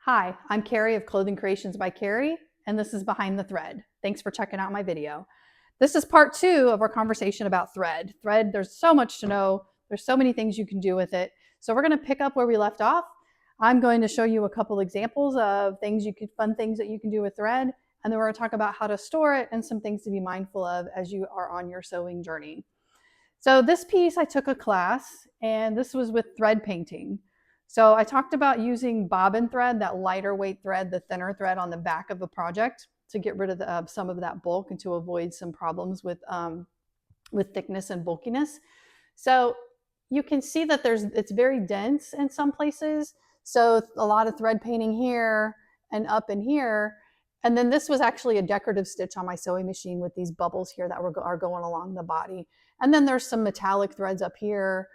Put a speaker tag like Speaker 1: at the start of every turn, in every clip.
Speaker 1: Hi, I'm Carrie of Clothing Creations by Carrie, and this is Behind the Thread. Thanks for checking out my video. This is part 2 of our conversation about thread. Thread, there's so much to know. There's so many things you can do with it. So we're going to pick up where we left off. I'm going to show you a couple examples of fun things that you can do with thread, and then we're going to talk about how to store it and some things to be mindful of as you are on your sewing journey. So this piece, I took a class, and this was with thread painting. So I talked about using bobbin thread, that lighter weight thread, the thinner thread on the back of a project to get rid of some of that bulk and to avoid some problems with thickness and bulkiness. So you can see that it's very dense in some places. So a lot of thread painting here and up in here. And then this was actually a decorative stitch on my sewing machine with these bubbles here that are going along the body. And then there's some metallic threads up here,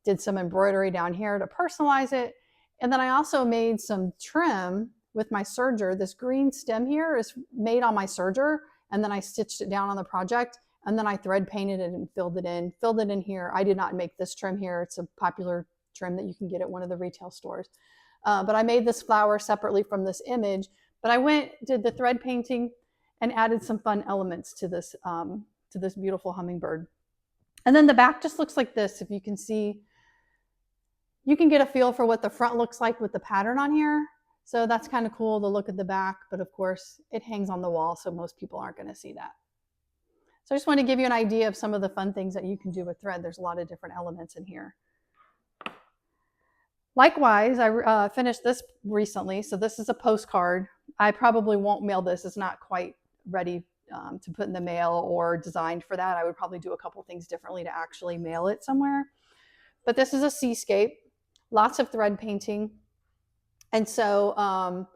Speaker 1: did some embroidery down here to personalize it. And then I also made some trim with my serger. This green stem here is made on my serger, and then I stitched it down on the project, and then I thread painted it and filled it in here. I did not make this trim here. It's a popular trim that you can get at one of the retail stores. But I made this flower separately from this image, but I did the thread painting and added some fun elements to this beautiful hummingbird. And then the back just looks like this. If you can see, you can get a feel for what the front looks like with the pattern on here. So that's kind of cool to look at the back, but of course it hangs on the wall, so most people aren't going to see that. So I just want to give you an idea of some of the fun things that you can do with thread. There's a lot of different elements in here. Likewise, I finished this recently. So this is a postcard. I probably won't mail this. It's not quite ready to put in the mail or designed for that. I would probably do a couple things differently to actually mail it somewhere. But this is a seascape, lots of thread painting. And so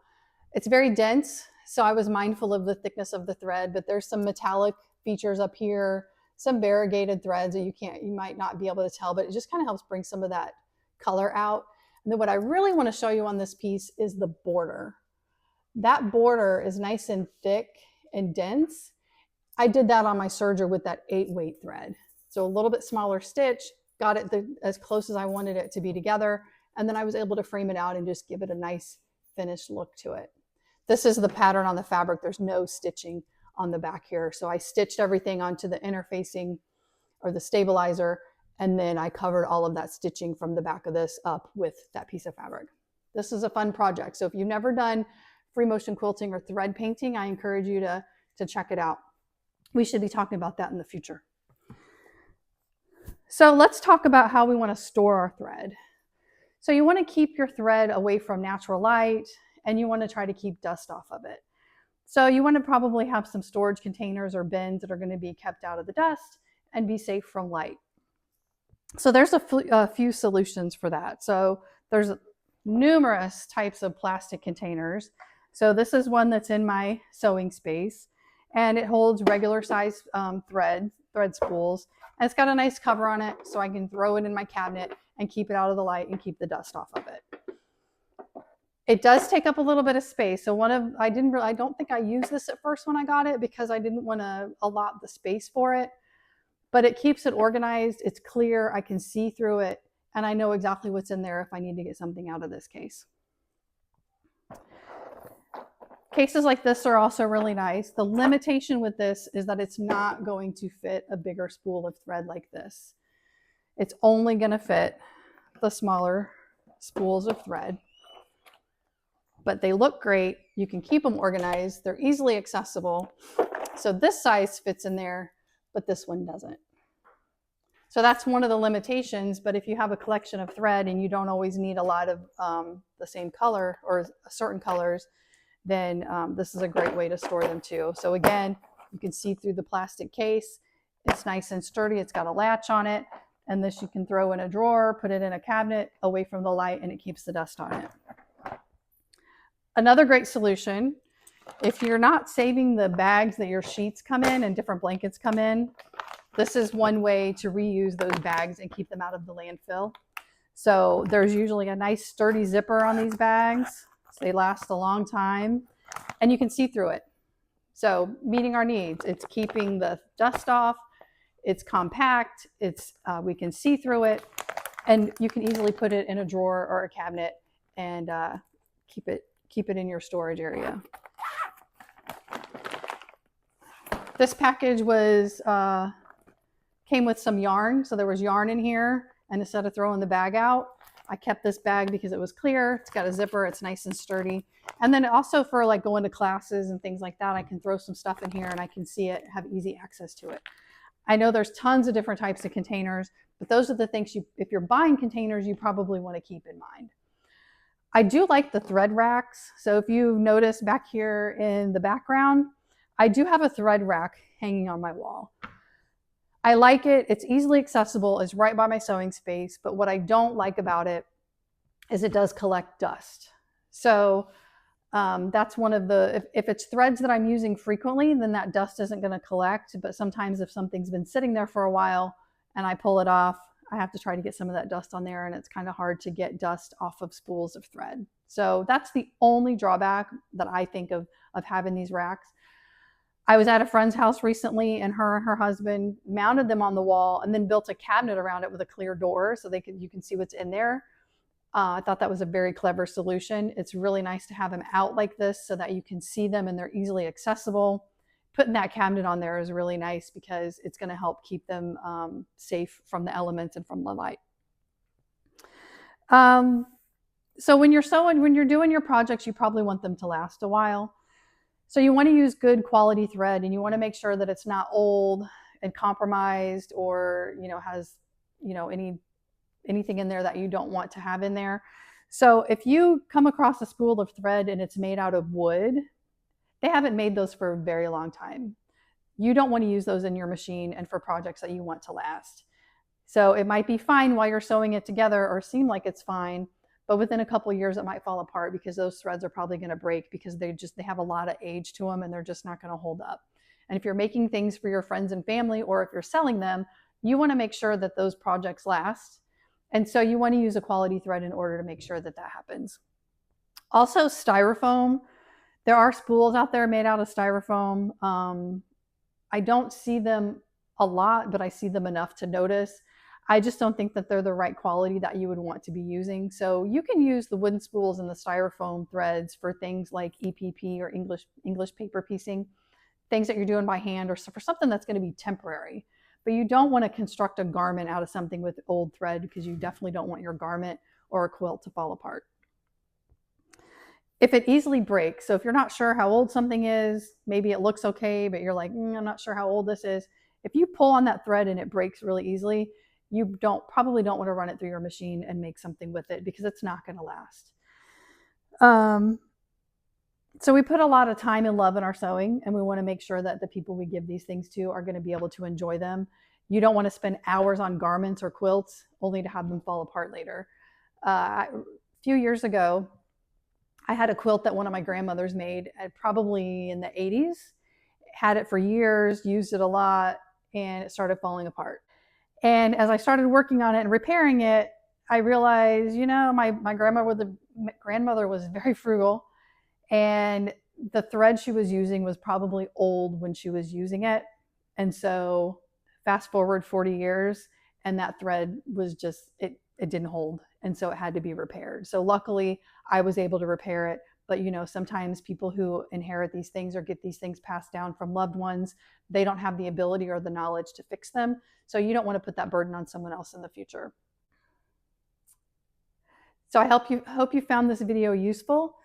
Speaker 1: it's very dense. So I was mindful of the thickness of the thread, but there's some metallic features up here, some variegated threads that you might not be able to tell, but it just kind of helps bring some of that color out. And then what I really want to show you on this piece is the border. That border is nice and thick and dense. I did that on my serger with that 8-weight thread. So a little bit smaller stitch, got it as close as I wanted it to be together, and then I was able to frame it out and just give it a nice finished look to it. This is the pattern on the fabric. There's no stitching on the back here. So I stitched everything onto the interfacing or the stabilizer, and then I covered all of that stitching from the back of this up with that piece of fabric. This is a fun project. So if you've never done free motion quilting or thread painting, I encourage you to check it out. We should be talking about that in the future. So let's talk about how we want to store our thread. So you want to keep your thread away from natural light, and you want to try to keep dust off of it. So you want to probably have some storage containers or bins that are going to be kept out of the dust and be safe from light. So there's a few solutions for that. So there's numerous types of plastic containers. So this is one that's in my sewing space, and it holds regular size thread spools, and it's got a nice cover on it, so I can throw it in my cabinet and keep it out of the light and keep the dust off of it. It does take up a little bit of space. So I don't think I used this at first when I got it because I didn't want to allot the space for it, but it keeps it organized. It's clear. I can see through it, and I know exactly what's in there if I need to get something out of this case. Cases like this are also really nice. The limitation with this is that it's not going to fit a bigger spool of thread like this. It's only going to fit the smaller spools of thread. But they look great. You can keep them organized. They're easily accessible. So this size fits in there, but this one doesn't. So that's one of the limitations. But if you have a collection of thread and you don't always need a lot of the same color or certain colors, then this is a great way to store them too. So again, you can see through the plastic case. It's nice and sturdy. It's got a latch on it. And this you can throw in a drawer, put it in a cabinet away from the light, and it keeps the dust on it. Another great solution, if you're not saving the bags that your sheets come in and different blankets come in, this is one way to reuse those bags and keep them out of the landfill. So there's usually a nice sturdy zipper on these bags. So they last a long time, and you can see through it. So meeting our needs, it's keeping the dust off, it's compact, we can see through it, and you can easily put it in a drawer or a cabinet and keep it keep it in your storage area. This package was came with some yarn, so there was yarn in here, and instead of throwing the bag out, I kept this bag because it was clear. It's got a zipper, it's nice and sturdy. And then also for like going to classes and things like that, I can throw some stuff in here and I can see it, have easy access to it. I know there's tons of different types of containers, but those are the things if you're buying containers, you probably want to keep in mind. I do like the thread racks. So if you notice back here in the background, I do have a thread rack hanging on my wall. I like it. It's easily accessible. It's right by my sewing space. But what I don't like about it is it does collect dust. So that's one of the, if it's threads that I'm using frequently, then that dust isn't going to collect. But sometimes if something's been sitting there for a while and I pull it off, I have to try to get some of that dust on there, and it's kind of hard to get dust off of spools of thread. So that's the only drawback that I think of having these racks. I was at a friend's house recently, and her husband mounted them on the wall and then built a cabinet around it with a clear door so you can see what's in there. I thought that was a very clever solution. It's really nice to have them out like this so that you can see them and they're easily accessible. Putting that cabinet on there is really nice because it's going to help keep them safe from the elements and from the light. So when you're doing your projects, you probably want them to last a while. So you want to use good quality thread, and you want to make sure that it's not old and compromised or has anything in there that you don't want to have in there. So if you come across a spool of thread and it's made out of wood, they haven't made those for a very long time. You don't want to use those in your machine and for projects that you want to last. So it might be fine while you're sewing it together or seem like it's fine, but within a couple of years it might fall apart because those threads are probably going to break because they have a lot of age to them and they're just not going to hold up. And if you're making things for your friends and family, or if you're selling them, you want to make sure that those projects last. And so you want to use a quality thread in order to make sure that happens. Also, styrofoam. There are spools out there made out of styrofoam. I don't see them a lot, but I see them enough to notice. I just don't think that they're the right quality that you would want to be using. So you can use the wooden spools and the styrofoam threads for things like EPP or English paper piecing, things that you're doing by hand, or for something that's going to be temporary. But you don't want to construct a garment out of something with old thread, because you definitely don't want your garment or a quilt to fall apart. If it easily breaks, so if you're not sure how old something is, maybe it looks okay, but you're like, I'm not sure how old this is. If you pull on that thread and it breaks really easily, you probably don't want to run it through your machine and make something with it, because it's not going to last. So we put a lot of time and love in our sewing, and we want to make sure that the people we give these things to are going to be able to enjoy them. You don't want to spend hours on garments or quilts only to have them fall apart later. A few years ago, I had a quilt that one of my grandmothers made, probably in the 80s. Had it for years, used it a lot, and it started falling apart. And as I started working on it and repairing it, I realized, my grandmother was very frugal, and the thread she was using was probably old when she was using it. And so fast forward 40 years, and that thread was just, it didn't hold. And so it had to be repaired. So luckily I was able to repair it. But sometimes people who inherit these things or get these things passed down from loved ones, they don't have the ability or the knowledge to fix them. So you don't want to put that burden on someone else in the future. So I hope you found this video useful.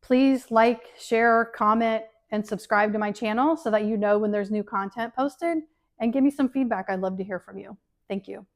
Speaker 1: Please like, share, comment, and subscribe to my channel so that you know when there's new content posted, and give me some feedback. I'd love to hear from you. Thank you.